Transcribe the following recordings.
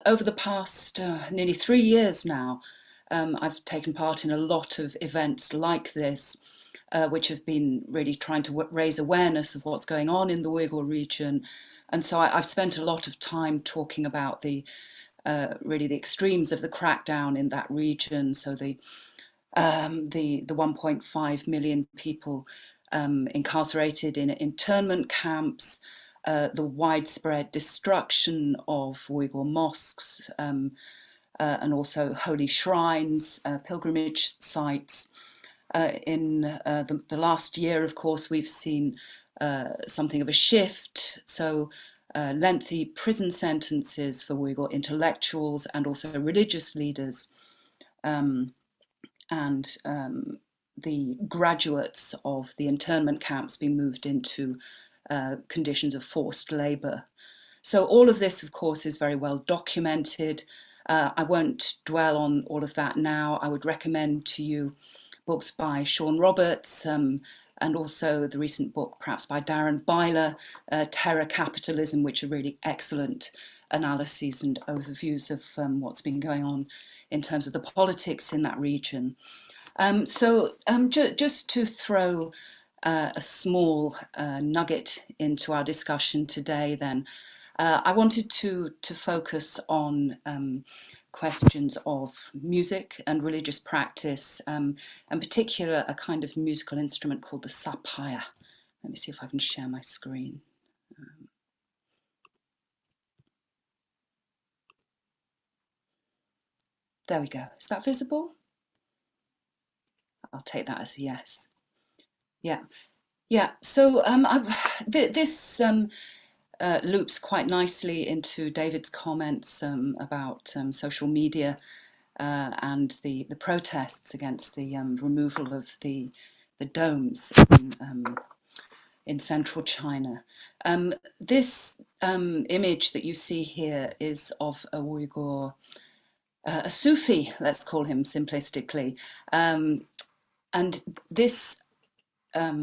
over the past nearly 3 years now, I've taken part in a lot of events like this, which have been really trying to raise awareness of what's going on in the Uyghur region. And so I've spent a lot of time talking about really the extremes of the crackdown in that region. So the 1.5 million people incarcerated in internment camps, the widespread destruction of Uyghur mosques, and also holy shrines, pilgrimage sites. In the last year, of course, we've seen something of a shift. So lengthy prison sentences for Uyghur intellectuals and also religious leaders, and the graduates of the internment camps being moved into conditions of forced labour. So all of this, of course, is very well documented. I won't dwell on all of that now. I would recommend to you books by Sean Roberts, and also the recent book, perhaps by Darren Byler, Terror Capitalism, which are really excellent analyses and overviews of what's been going on in terms of the politics in that region. Just to throw a small nugget into our discussion today then, I wanted to focus on questions of music and religious practice, in particular a kind of musical instrument called the 𝗖𝗵𝗶𝗄. Let me see if I can share my screen. There we go. Is that visible? I'll take that as a yes. Yeah. So this loops quite nicely into David's comments about social media and the protests against the removal of the domes in central China. This image that you see here is of a Uyghur, a Sufi, let's call him simplistically. And this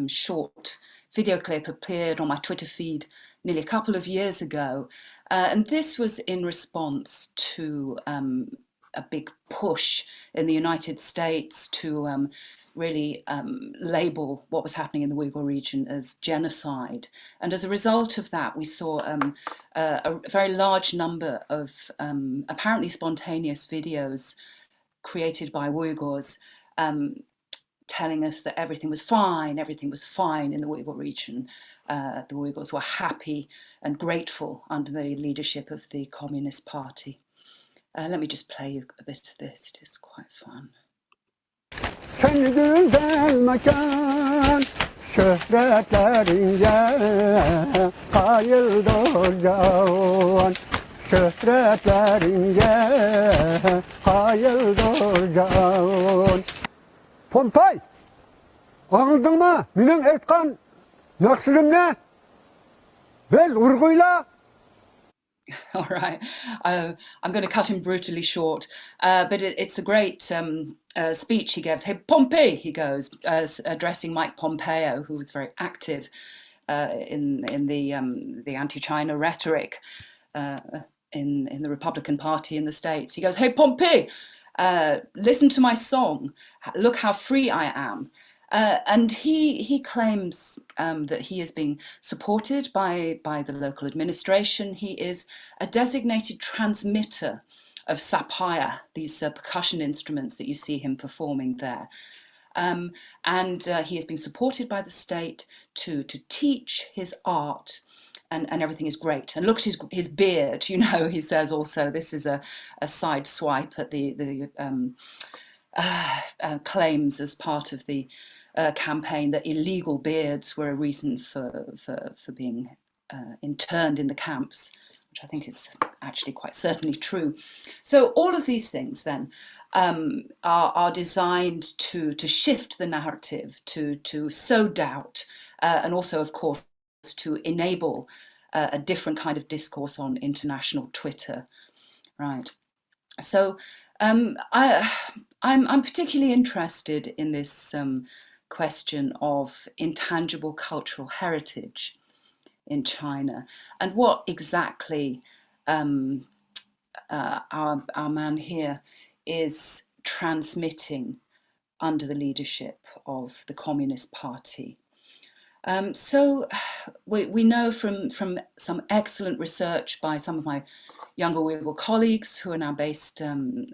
short video clip appeared on my Twitter feed nearly a couple of years ago. And this was in response to a big push in the United States to really label what was happening in the Uyghur region as genocide. And as a result of that, we saw a very large number of apparently spontaneous videos created by Uyghurs telling us that everything was fine in the Uyghur region. The Uyghurs were happy and grateful under the leadership of the Communist Party. Let me just play you a bit of this, it is quite fun. 𝗵𝗶𝗄𝗏, аңылдың менің айтқан нақсылымны? Біз Uyghurlar. All right, I'm going to cut him brutally short, but it's a great speech he gives. Hey, Pompey, he goes, addressing Mike Pompeo, who was very active in the anti-China rhetoric in the Republican Party in the States. He goes, hey, Pompey, listen to my song, look how free I am. And he claims that he is being supported by the local administration. He is a designated transmitter of 𝗖𝗵𝗶𝗄, these percussion instruments that you see him performing there. And he is being supported by the state to teach his art, and everything is great. And look at his beard, you know, he says also, this is a side swipe at the claims as part of the campaign that illegal beards were a reason for being interned in the camps, which I think is actually quite certainly true. So all of these things then are designed to shift the narrative, to sow doubt, and also, of course, to enable a different kind of discourse on international Twitter, right? So I'm particularly interested in this question of intangible cultural heritage in China, and what exactly our man here is transmitting under the leadership of the Communist Party. So we know from some excellent research by some of my younger Uyghur colleagues who are now based in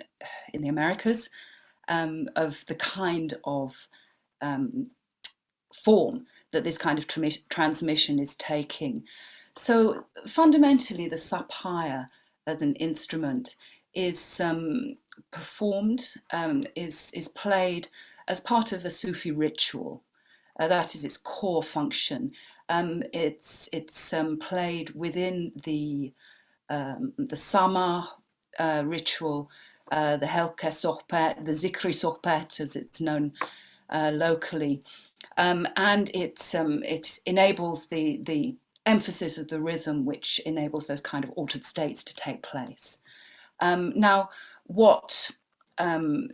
the Americas of the kind of form that this kind of transmission is taking. So fundamentally, the 𝗤𝗵𝗵𝗄 as an instrument is performed, is played as part of a Sufi ritual. That is its core function. It's played within the Sama ritual, the 𝗘𝗃𝗁𝗁𝗿, the 𝗧ikri sohbet as it's known locally, and it enables the emphasis of the rhythm, which enables those kind of altered states to take place. Now, what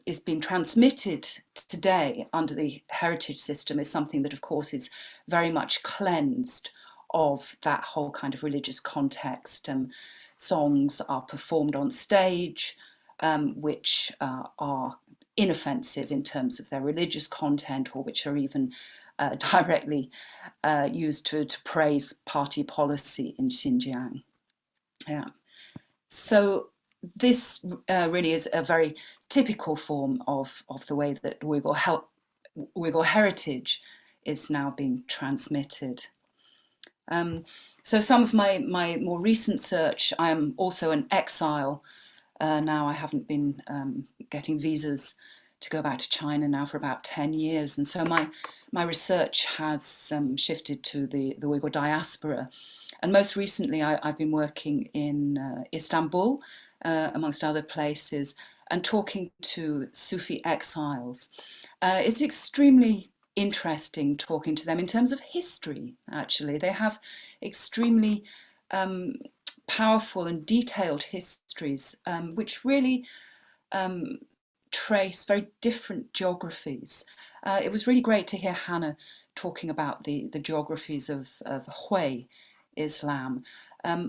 is being transmitted today under the heritage system is something that, of course, is very much cleansed of that whole kind of religious context. Songs are performed on stage, which are inoffensive in terms of their religious content, or which are even directly used to praise party policy in Xinjiang. Yeah. So this really is a very typical form of the way that Uyghur heritage is now being transmitted. So some of my more recent search, I am also an exile. Now I haven't been getting visas to go back to China now for about 10 years. And so my research has shifted to the Uyghur diaspora. And most recently, I've been working in Istanbul, amongst other places, and talking to Sufi exiles. It's extremely interesting talking to them in terms of history, actually. They have extremely powerful and detailed histories, which really trace very different geographies. It was really great to hear Hannah talking about the geographies of 𝗤𝗰𝗵𝗲𝗀 Islam.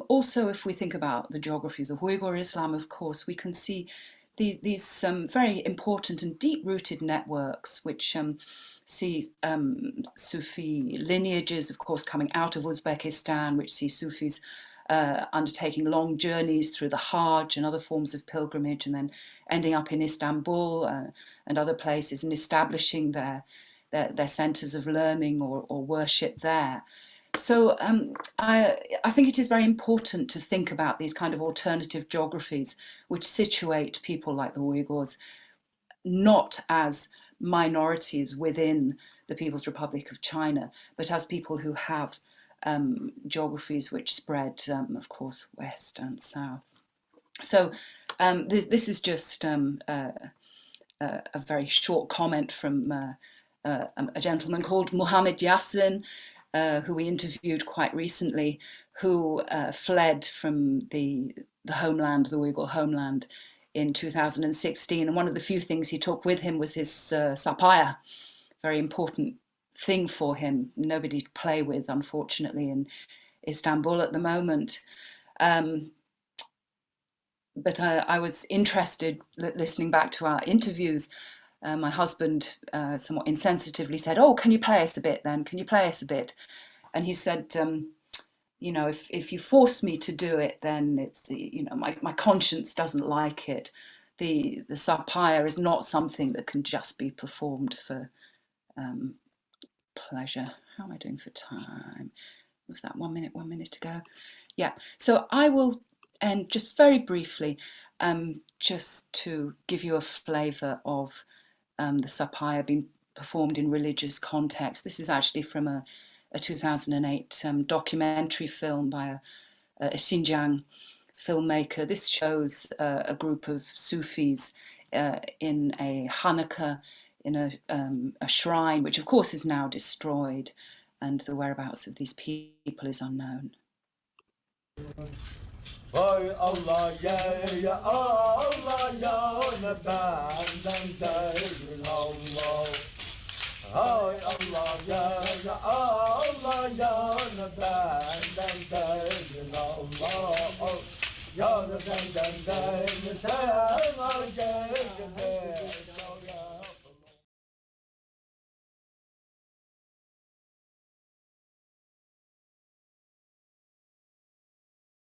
Also, if we think about the geographies of Uyghur Islam, of course, we can see these very important and deep-rooted networks, which see Sufi lineages, of course, coming out of Uzbekistan, which see Sufis undertaking long journeys through the Hajj and other forms of pilgrimage, and then ending up in Istanbul and other places and establishing their centres of learning or worship there. So I think it is very important to think about these kind of alternative geographies which situate people like the Uyghurs not as minorities within the People's Republic of China, but as people who have geographies which spread, of course, west and south. So this is just a very short comment from a gentleman called Mohammed Yassin, who we interviewed quite recently, who fled from the homeland, the Uyghur homeland, in 2016. And one of the few things he took with him was his 𝗤𝗵𝗵𝗄, very important thing for him, nobody to play with, unfortunately, in Istanbul at the moment. But I was interested, listening back to our interviews. My husband somewhat insensitively said, "Oh, can you play us a bit then? Can you play us a bit?" And he said, you know, if you force me to do it, then it's, you know, my conscience doesn't like it. The 𝗤𝗵𝗵𝗄 is not something that can just be performed for pleasure. How am I doing for time? Was that 1 minute to go? Yeah, so I will end just very briefly, just to give you a flavour of the 𝗤𝗵𝗵𝗄 being performed in religious context. This is actually from a 2008 documentary film by a Xinjiang filmmaker. This shows a group of Sufis in a Hanukkah, in a shrine, which of course is now destroyed, and the whereabouts of these people is unknown. Vay Allah ya Allah ya benden değil Allah. Hay Allah ya Allah ya benden değil Allah. Ya benden değil